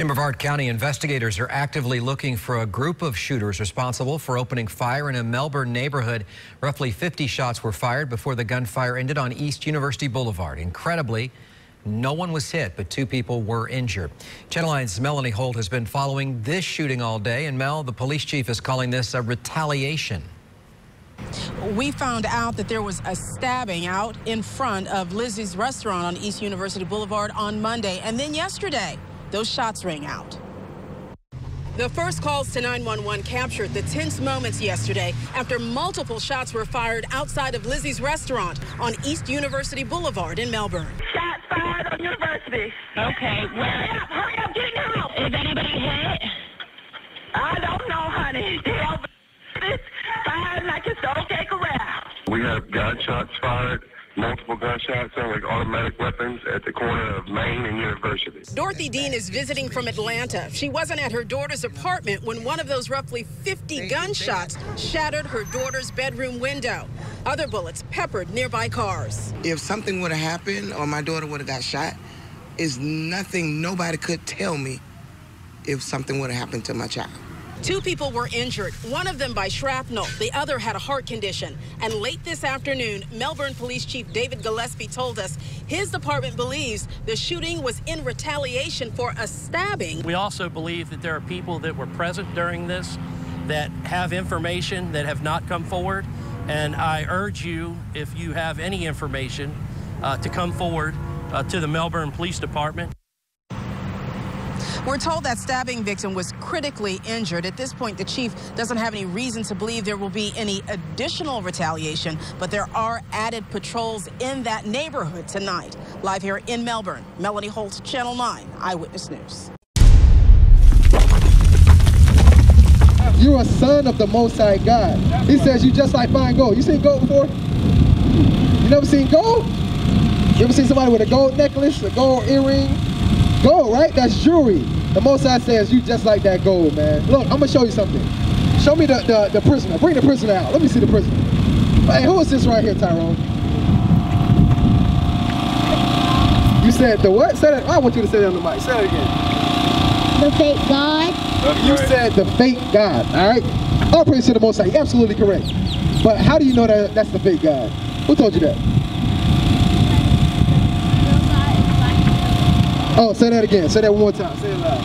Brevard County investigators are actively looking for a group of shooters responsible for opening fire in a Melbourne neighborhood. Roughly 50 shots were fired before the gunfire ended on East University Boulevard. Incredibly, no one was hit, but 2 people were injured. Channel 9's Melanie Holt has been following this shooting all day. And Mel, the police chief is calling this a retaliation. We found out that there was a stabbing out in front of Lizzie's restaurant on East University Boulevard on Monday. And then yesterday, those shots rang out. The first calls to 911 captured the tense moments yesterday after multiple shots were fired outside of Lizzie's restaurant on East University Boulevard in Melbourne. Shots fired on University. Okay, Hurry up, get in the house. is anybody hit? I don't know, honey. Tell this fired like it's okay corral. We have gunshots fired, multiple gunshots, sound like automatic weapons at the corner of Main and University. Dorothy Dean is visiting from Atlanta. She wasn't at her daughter's apartment when one of those roughly 50 gunshots shattered her daughter's bedroom window. Other bullets peppered nearby cars. If something would have happened or my daughter would have got shot, is nothing nobody could tell me if something would have happened to my child. 2 people were injured, one of them by shrapnel. The other had a heart condition. And late this afternoon, Melbourne Police Chief David Gillespie told us his department believes the shooting was in retaliation for a stabbing. We also believe that there are people that were present during this that have information that have not come forward. And I urge you, if you have any information, to come forward to the Melbourne Police Department. We're told that stabbing victim was critically injured. At this point, the chief doesn't have any reason to believe there will be any additional retaliation, but there are added patrols in that neighborhood tonight. Live here in Melbourne, Melanie Holt, Channel 9 Eyewitness News. You're a son of the Most High God. He says you just like fine gold. You seen gold before? You never seen gold? You ever seen somebody with a gold necklace, a gold earring? Gold, right? That's jewelry. The Most High says you just like that gold, man. Look, I'm gonna show you something. Show me the prisoner. Bring the prisoner out. Let me see the prisoner. Hey, who is this right here, Tyrone? You said the what? Say that. I want you to say that on the mic. Say that again. The fake God. You said the fake God. All right. All praise to the Most High. You're absolutely correct. But how do you know that that's the fake God? Who told you that? Oh, say that again. Say that one more time. Say it loud.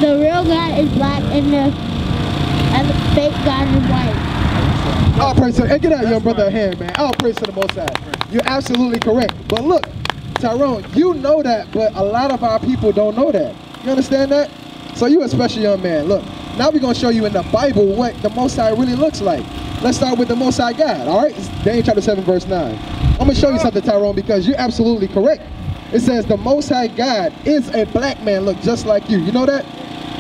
The real God is black and the fake God is white. All praise to hey, get out, young brother, a hand, man. All praise to the Most High. You're absolutely correct. But look, Tyrone, you know that, but a lot of our people don't know that. You understand that? So you a special young man. Look, now we're going to show you in the Bible what the Most High really looks like. Let's start with the Most High God, all right? It's Daniel chapter 7, verse 9. I'm going to show you something, Tyrone, because you're absolutely correct. It says the Most High God is a black man, look just like you. You know that?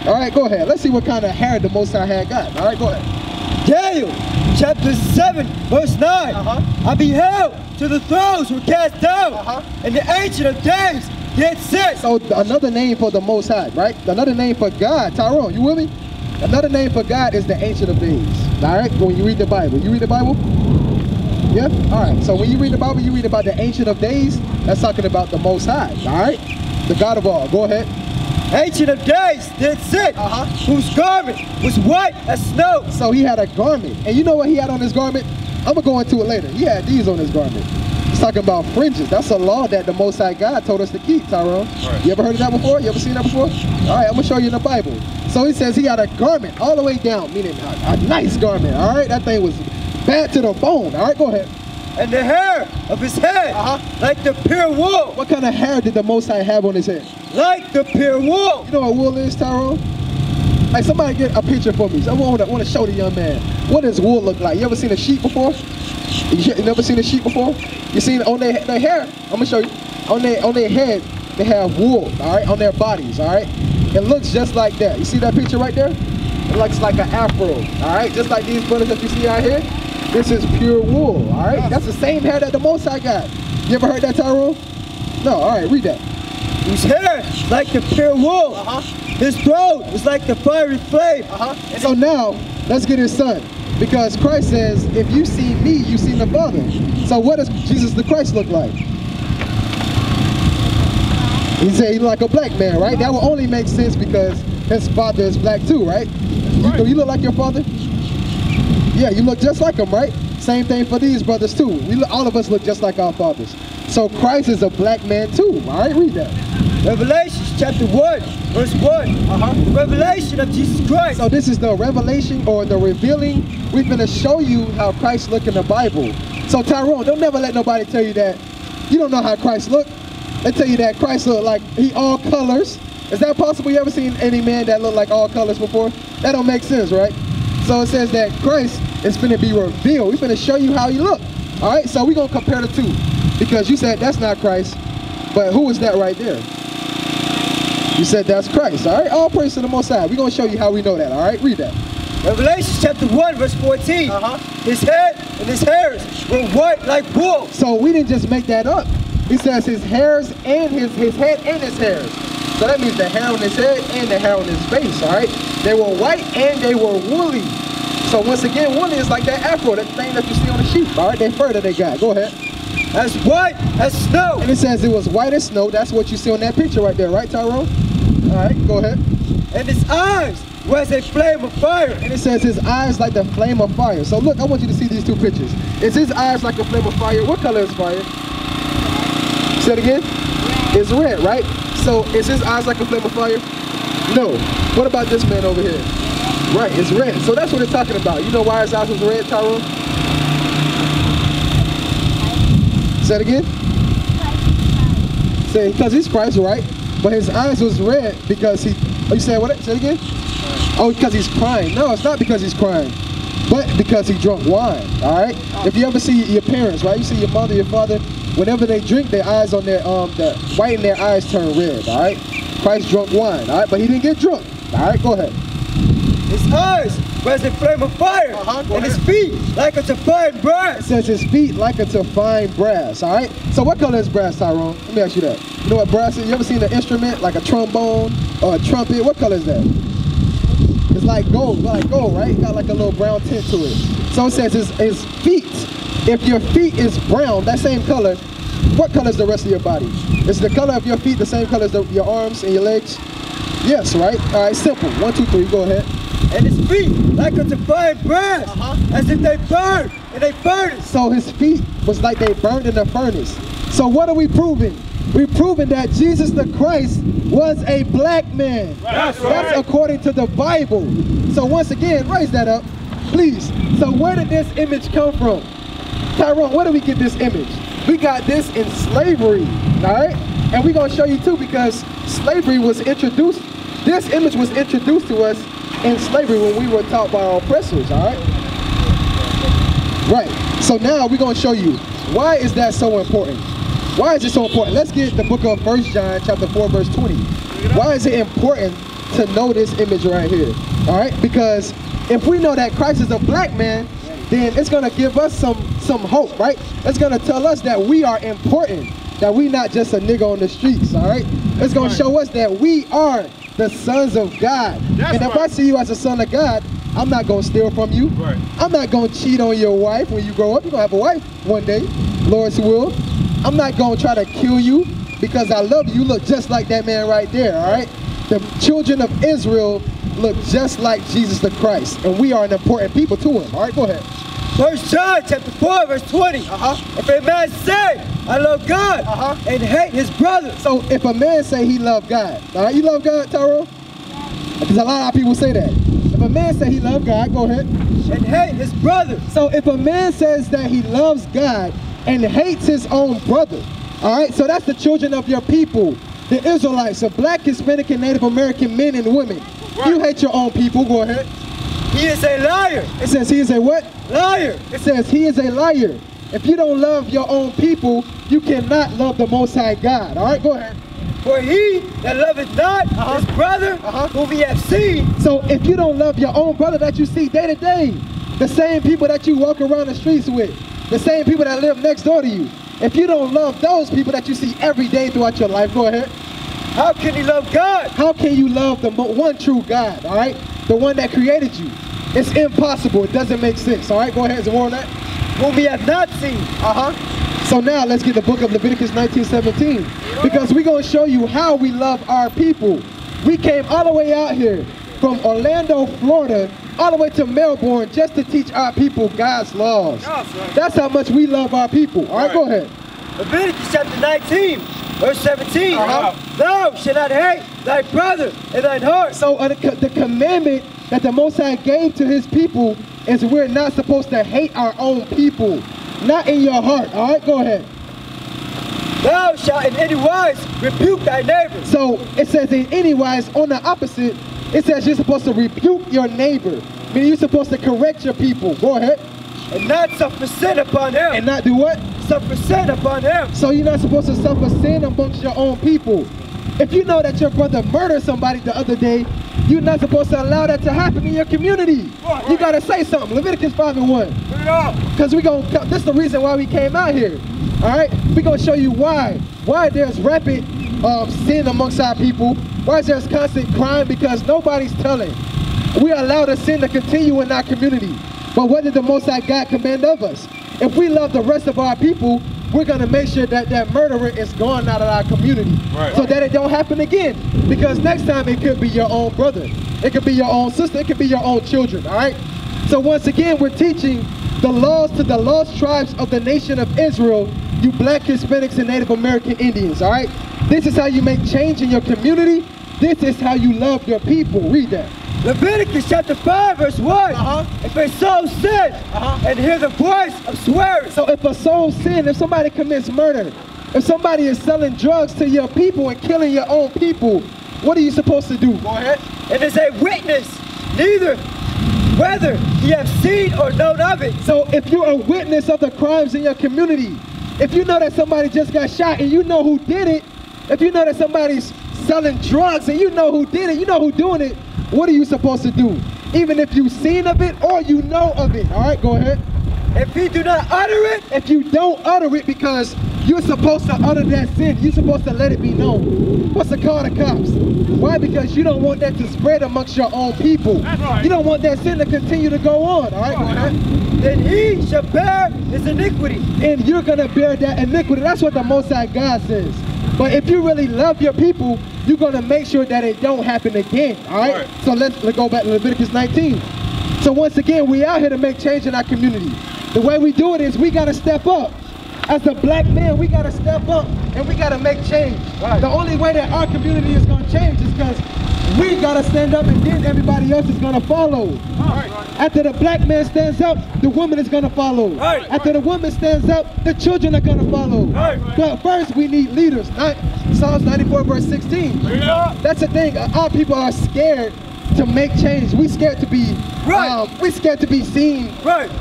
All right, go ahead. Let's see what kind of hair the Most High had got. All right, go ahead. Daniel chapter 7, verse 9. I beheld till the thrones were cast down, and the Ancient of Days did sit. So another name for the Most High, right? Another name for God. Tyrone, you with me? Another name for God is the Ancient of Days. All right, when you read the Bible. You read the Bible? Yeah? All right, so when you read the Bible, you read about the Ancient of Days. That's talking about the Most High, all right? The God of all. Go ahead. Ancient of Days did sit, whose garment was white as snow. So he had a garment. And you know what he had on his garment? I'm going to go into it later. He had these on his garment. He's talking about fringes. That's a law that the Most High God told us to keep, Tyrone. Right. You ever heard of that before? You ever seen that before? All right, I'm going to show you in the Bible. So he says he had a garment all the way down, meaning a nice garment, all right? That thing was bad to the bone. All right, go ahead. And the hair of his head, like the pure wool. What kind of hair did the Most High have on his head? Like the pure wool. You know what wool is, Tyrone? Like, somebody get a picture for me. So I want to show the young man. What does wool look like? You ever seen a sheep before? You never seen a sheep before? You seen on their hair? I'm gonna show you. On their head, they have wool. All right, on their bodies. All right. It looks just like that. You see that picture right there? It looks like an afro. All right, just like these brothers that you see out here. This is pure wool, all right? That's the same hair that the Most High got. You ever heard that, Tyrone? No, all right, read that. His hair like the pure wool. His throat was like the fiery flame. So now, let's get his son. Because Christ says, if you see me, you see the Father. So what does Jesus the Christ look like? He said he looked like a black man, right? That will only make sense because his father is black too, right? Do you look like your father? Yeah, you look just like him, right? Same thing for these brothers too. All of us look just like our fathers. So Christ is a black man too. All right, read that. Revelation chapter 1, verse 1. Revelation of Jesus Christ. So this is the revelation or the revealing. We're going to show you how Christ look in the Bible. So Tyrone, don't never let nobody tell you that you don't know how Christ look. They tell you that Christ look like he all colors. Is that possible? You ever seen any man that look like all colors before? That don't make sense, right? So it says that Christ is going to be revealed. We're going to show you how he look. All right, so we're going to compare the two. Because you said that's not Christ, but who is that right there? You said that's Christ, all right? All praise to the Most High. We're going to show you how we know that, all right? Read that. Revelation chapter 1, verse 14. His head and his hairs were white like wool. So we didn't just make that up. He says his hairs and his head and his hairs. So that means the hair on his head and the hair on his face, all right? They were white and they were woolly. So once again, woolly is like that afro, that thing that you see on the sheep, all right? That fur that they got. Go ahead. As white as snow. And it says it was white as snow. That's what you see on that picture right there, right, Tyrone? All right, go ahead. And his eyes were as a flame of fire. And it says his eyes like the flame of fire. So look, I want you to see these two pictures. Is his eyes like a flame of fire? What color is fire? Say it again. It's red, right? So is his eyes like a flame of fire? No. What about this man over here? Right, it's red. So that's what it's talking about. You know why his eyes was red, Tyrone? Say it again. Say, because he's Christ, right? But his eyes was red because he, oh, you said what? Say it again. Oh, because he's crying. No, it's not because he's crying, but because he drunk wine, all right? If you ever see your parents, right? You see your mother, your father, whenever they drink, their eyes on their, the white in their eyes turn red, all right? Christ drunk wine, all right? But he didn't get drunk, all right? Go ahead. His eyes were as a flame of fire, and his feet like unto fine brass. It says his feet like unto fine brass, all right? So what color is brass, Tyrone? Let me ask you that. You know what brass is? You ever seen an instrument like a trombone or a trumpet? What color is that? It's like gold, right? It got like a little brown tint to it. So it says his feet. If your feet is brown, that same color, what color is the rest of your body? Is the color of your feet the same color as your arms and your legs? Yes, right? All right, simple. 1, 2, 3, go ahead. And his feet like unto fine brass, as if they burned in a furnace. So his feet was like they burned in a furnace. So what are we proving? We're proving that Jesus the Christ was a black man. That's according to the Bible. So once again, raise that up, please. So where did this image come from? Tyrone, where did we get this image? We got this in slavery, all right? And we're going to show you too, because slavery was introduced, this image was introduced to us in slavery when we were taught by our oppressors, all right? Right, so now we're going to show you, why is that so important? Why is it so important? Let's get the book of 1 John chapter 4, verse 20. Why is it important to know this image right here? All right, because if we know that Christ is a black man, then it's going to give us some hope, right? It's going to tell us that we are important, that we not just a nigga on the streets, all right? It's going to show us that we are the sons of God. And if I see you as a son of God, I'm not going to steal from you. I'm not going to cheat on your wife when you grow up. You're going to have a wife one day, Lord's will. I'm not going to try to kill you because I love you. You look just like that man right there, all right? The children of Israel look just like Jesus the Christ, and we are an important people to him. All right, go ahead. 1 John chapter 4, verse 20. If a man say, I love God, and hate his brother. So if a man say he love God, all right, you love God, Tyrone? Because a lot of people say that. If a man say he love God, go ahead. And hate his brother. So if a man says that he loves God and hates his own brother, all right, so that's the children of your people, the Israelites, the black, Hispanic, and Native American men and women. You hate your own people, go ahead. He is a liar. It says he is a what? Liar. It says he is a liar. If you don't love your own people, you cannot love the Most High God. All right, go ahead. For he that loveth not his brother whom he hath seen. So if you don't love your own brother that you see day to day, the same people that you walk around the streets with, the same people that live next door to you, if you don't love those people that you see every day throughout your life, go ahead. How can you love God? How can you love the one true God, all right? The one that created you. It's impossible. It doesn't make sense, all right? Go ahead, some more on that. Whom we have not seen. So now let's get the book of Leviticus 19:17, because we're going to show you how we love our people. We came all the way out here from Orlando, Florida, all the way to Melbourne just to teach our people God's laws. That's how much we love our people. All right, go ahead. Leviticus chapter 19, verse 17. Thou shalt not hate thy brother in thine heart. So the commandment that the Most High gave to his people is we're not supposed to hate our own people. Not in your heart. All right, go ahead. Thou shalt in any wise rebuke thy neighbor. So it says in any wise, on the opposite, it says you're supposed to rebuke your neighbor. Meaning you're supposed to correct your people. Go ahead. And not suffer sin upon him. And not do what? Suffer sin upon him. So you're not supposed to suffer sin amongst your own people. If you know that your brother murdered somebody the other day, you're not supposed to allow that to happen in your community. You got to say something. Leviticus 5:1. Because this is the reason why we came out here. All right? We're going to show you why there's rampant sin amongst our people. Why there's constant crime? Because nobody's telling. We allow the sin to continue in our community. But what did the Most High God command of us? If we love the rest of our people, we're going to make sure that that murderer is gone out of our community. So that it don't happen again. Because next time it could be your own brother. It could be your own sister. It could be your own children. All right? So once again, we're teaching the laws to the lost tribes of the nation of Israel, you Black, Hispanics, and Native American Indians. All right? This is how you make change in your community. This is how you love your people. Read that. Leviticus chapter 5, verse 1. If a soul sin and hear the voice of swearing. So if a soul sin, if somebody commits murder, if somebody is selling drugs to your people and killing your own people, what are you supposed to do? Go ahead. And is a witness, neither whether he have seen or known of it. So if you're a witness of the crimes in your community, if you know that somebody just got shot and you know who did it, if you know that somebody's selling drugs and you know who did it, you know who's doing it, what are you supposed to do? Even if you've seen of it or you know of it. All right, go ahead. If he do not utter it, if you don't utter it, because you're supposed to utter that sin, you're supposed to let it be known. What's to call the cops? Why? Because you don't want that to spread amongst your own people. You don't want that sin to continue to go on. All right, go ahead. Then he shall bear his iniquity. And you're going to bear that iniquity. That's what the Most High God says. But if you really love your people, you're going to make sure that it don't happen again. All right? So let's go back to Leviticus 19. So once again, we out here to make change in our community. The way we do it is we got to step up. As a Black man, we got to step up and we got to make change. The only way that our community is going to change is because we got to stand up and then everybody else is going to follow. After the Black man stands up, the woman is going to follow. After the woman stands up, the children are going to follow. But first, we need leaders. Psalms 94 verse 16. That's the thing. Our people are scared to make change. We scared to be we scared to be seen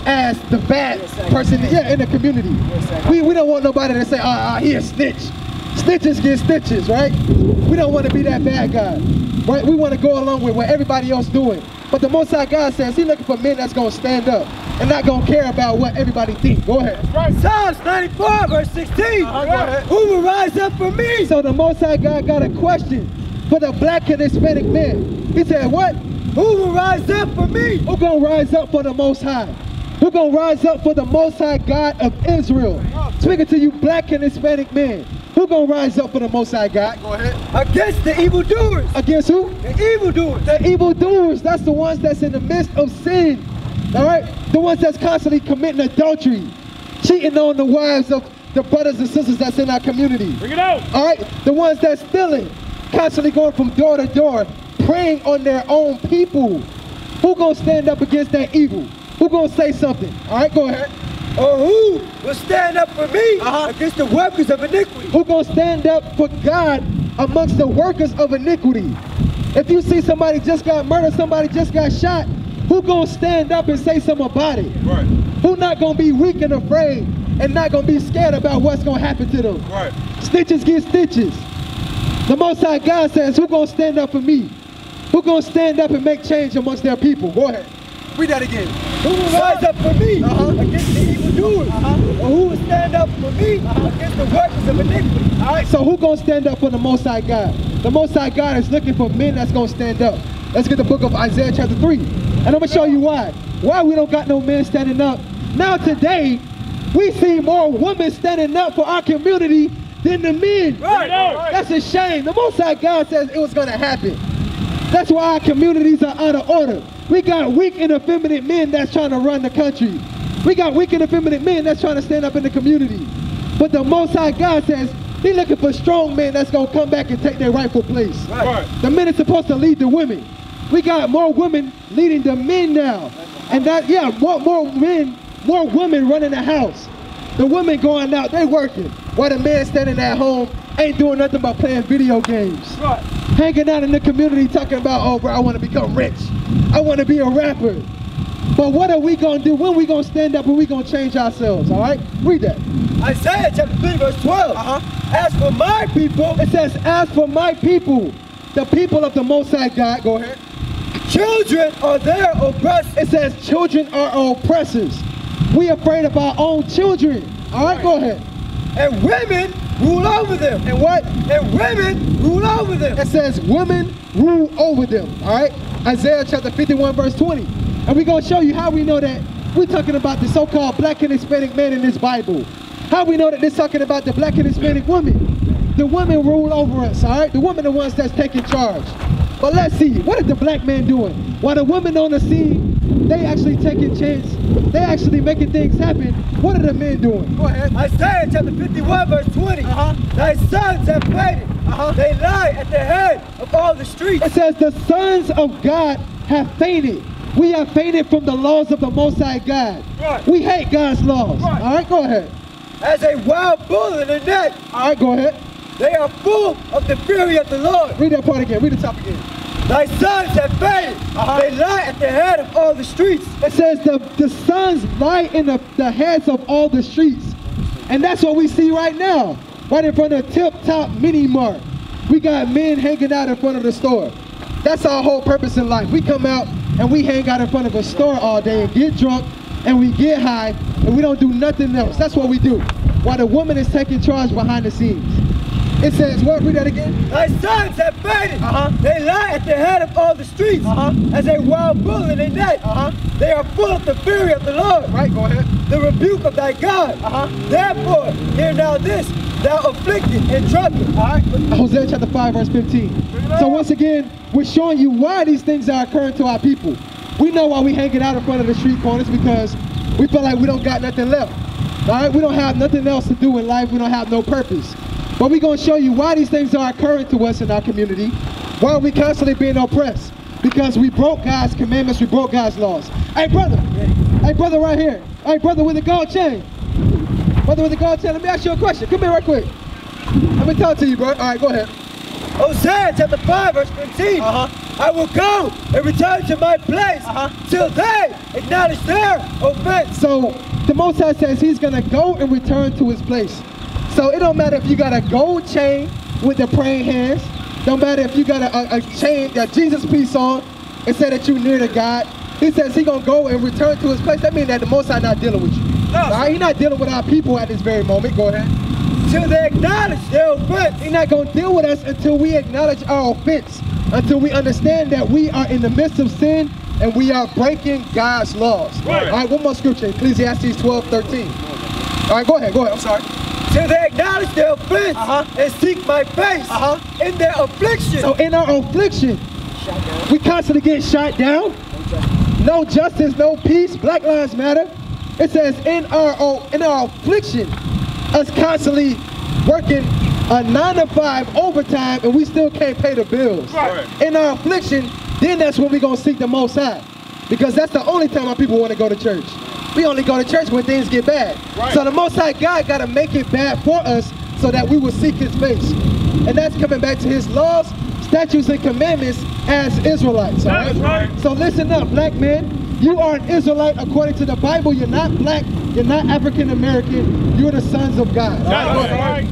as the bad person in the community. We don't want nobody to say, he a snitch. Snitches get stitches, right? We don't want to be that bad guy. Right? We want to go along with what everybody else doing. But the Most High God says he's looking for men that's going to stand up and not going to care about what everybody thinks. Go ahead. Psalms 94 verse 16. Go ahead. Who will rise up for me? So the Most High God got a question for the Black and Hispanic men. He said, what? Who will rise up for me? Who going to rise up for the Most High? Who going to rise up for the Most High God of Israel? Speaking to you Black and Hispanic men. Who gonna rise up for the Most High God? Go ahead. Against the evildoers. Against who? The evildoers. The evildoers. That's the ones that's in the midst of sin. All right? The ones that's constantly committing adultery, cheating on the wives of the brothers and sisters that's in our community. Bring it out. All right? The ones that's stealing, constantly going from door to door, preying on their own people. Who gonna stand up against that evil? Who gonna say something? All right, go ahead. Or who will stand up for me against the workers of iniquity? Who gonna stand up for God amongst the workers of iniquity? If you see somebody just got murdered, somebody just got shot, who gonna stand up and say something about it? Who not gonna be weak and afraid and not gonna be scared about what's gonna happen to them? Stitches get stitches. The Most High God says, who gonna stand up for me? Who gonna stand up and make change amongst their people? Go ahead. Read that again. Who will rise up for me against the evildoers? Or who will stand up for me against the workers of iniquity? All right, so who gonna stand up for the Most High God? The Most High God is looking for men that's gonna stand up. Let's get the book of Isaiah chapter 3. And I'm gonna show you why. Why we don't got no men standing up. Now today, We see more women standing up for our community than the men. Right. That's a shame. The Most High God says it was going to happen. That's why our communities are out of order. We got weak and effeminate men that's trying to run the country. We got weak and effeminate men that's trying to stand up in the community. But the Most High God says He's looking for strong men that's going to come back and take their rightful place. Right. The men is supposed to lead the women. We got more women leading the men now. And that, yeah, more women running the house. The women going out, they working. While the men standing at home ain't doing nothing but playing video games. Right. Hanging out in the community talking about, oh, bro, I want to become rich. I want to be a rapper. But what are we going to do? When we going to stand up and we going to change ourselves, all right? Read that. Isaiah chapter 3 verse 12. As for my people. It says, as for my people, the people of the Most High God, go ahead. Children are their oppressors. It says children are oppressors. We afraid of our own children. All right, go ahead. And women rule over them. And what? And women rule over them. It says women rule over them. All right? Isaiah chapter 51 verse 20. And we're going to show you how we know that we're talking about the so-called black and Hispanic man in this Bible. How we know that this talking about the black and Hispanic women. The women rule over us, all right? The women are the ones that's taking charge. But let's see, what is the black man doing? While the women on the scene, they actually taking chance, they actually making things happen. What are the men doing? Go ahead. Isaiah chapter 51 verse 20. Thy sons have fainted. They lie at the head of all the streets. It says the sons of God have fainted. We have fainted from the laws of the Most High God. Right. We hate God's laws. Right. All right, go ahead. As a wild bull in the net. All right, go ahead. They are full of the fury of the Lord. Read that part again. Read the top again. Thy sons have fainted. They lie at the head of all the streets. It says the sons lie in the heads of all the streets. And that's what we see right now. Right in front of Tip Top Mini Mart. We got men hanging out in front of the store. That's our whole purpose in life. We come out and we hang out in front of a store all day and get drunk and we get high and we don't do nothing else. That's what we do. While the woman is taking charge behind the scenes. It says, what? Read that again. Thy sons have fainted. They lie at the head of all the streets. As a wild bull in a net. They are full of the fury of the Lord. Right, go ahead. The rebuke of thy God. Therefore, hear now this, thou afflicted and troubled. Hosea chapter 5 verse 15. So once again, we're showing you why these things are occurring to our people. We know why we hanging out in front of the street corners, because we feel like we don't got nothing left. All right, we don't have nothing else to do in life. We don't have no purpose. But we're going to show you why these things are occurring to us in our community. Why are we constantly being oppressed? Because we broke God's commandments, we broke God's laws. Hey brother, right here. Hey brother with the gold chain. Brother with the gold chain, let me ask you a question. Come here right quick. Let me talk to you, bro. All right, go ahead. Hosea chapter 5 verse 15. I will go and return to my place till they acknowledge their offense. So the Most High says he's going to go and return to his place. So it don't matter if you got a gold chain with the praying hands. Don't matter if you got a chain, a Jesus piece on, and say that you're near to God. He says he's going to go and return to his place. That means that the Most High not dealing with you. No. All right? He's not dealing with our people at this very moment. Go ahead. Till they acknowledge their offense. He's not going to deal with us until we acknowledge our offense. Until we understand that we are in the midst of sin and we are breaking God's laws. Right. All right, one more scripture. Ecclesiastes 12:13. All right, go ahead. I'm sorry. Till they acknowledge their offense and seek my face in their affliction. So in our affliction, we constantly get shot down. No justice, no peace. Black Lives Matter. It says in our affliction, us constantly working a 9-to-5 overtime and we still can't pay the bills. Right. In our affliction, then that's when we're going to seek the Most High. Because that's the only time our people want to go to church. We only go to church when things get bad. Right. So the Most High God got to make it bad for us so that we will seek his face. And that's coming back to his laws, statutes, and commandments as Israelites. All right? Right. So listen up, black men. You are an Israelite according to the Bible. You're not black. You're not African American. You're the sons of God. That's right.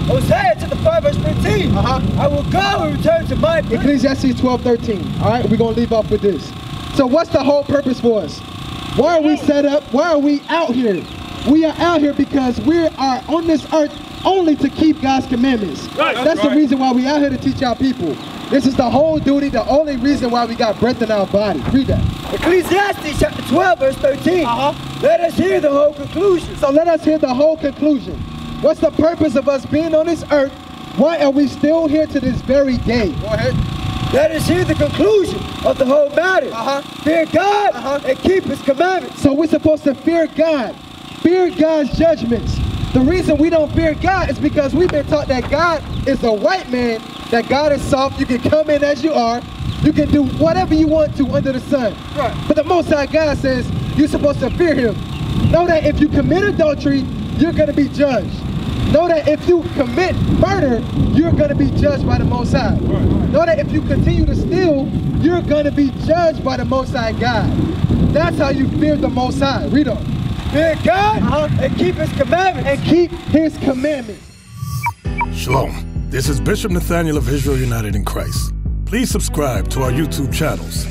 Hosea chapter 5 verse 15. I will go and return to my place. Ecclesiastes 12:13. All right, we're going to leave off with this. So what's the whole purpose for us? Why are we set up? Why are we out here? We are out here because we are on this earth only to keep God's commandments. Right. That's the reason why we out here, to teach our people. This is the whole duty, the only reason why we got breath in our body. Read that. Ecclesiastes chapter 12, verse 13. Let us hear the whole conclusion. So let us hear the whole conclusion. What's the purpose of us being on this earth? Why are we still here to this very day? Go ahead. Let us hear the conclusion of the whole matter. Fear God and keep his commandments. So we're supposed to fear God. Fear God's judgments. The reason we don't fear God is because we've been taught that God is a white man, that God is soft, you can come in as you are, you can do whatever you want to under the sun. Right. But the Most High God says you're supposed to fear him. Know that if you commit adultery, you're going to be judged. Know that if you commit murder, you're going to be judged by the Most High. Right. Know that if you continue to steal, you're going to be judged by the Most High God. That's how you fear the Most High. Read on. Fear God and keep his commandments. And keep his commandments. Shalom. This is Bishop Nathaniel of Israel United in Christ. Please subscribe to our YouTube channels.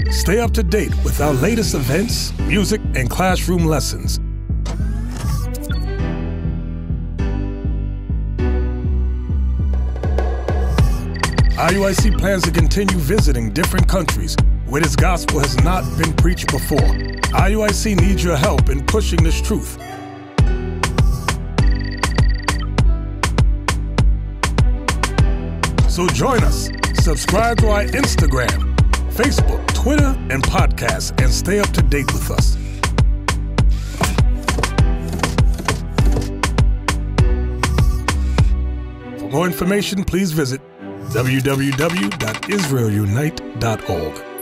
Stay up to date with our latest events, music, and classroom lessons. IUIC plans to continue visiting different countries where this gospel has not been preached before. IUIC needs your help in pushing this truth. So join us. Subscribe to our Instagram, Facebook, Twitter, and podcasts, and stay up to date with us. For more information, please visit www.israelunite.org.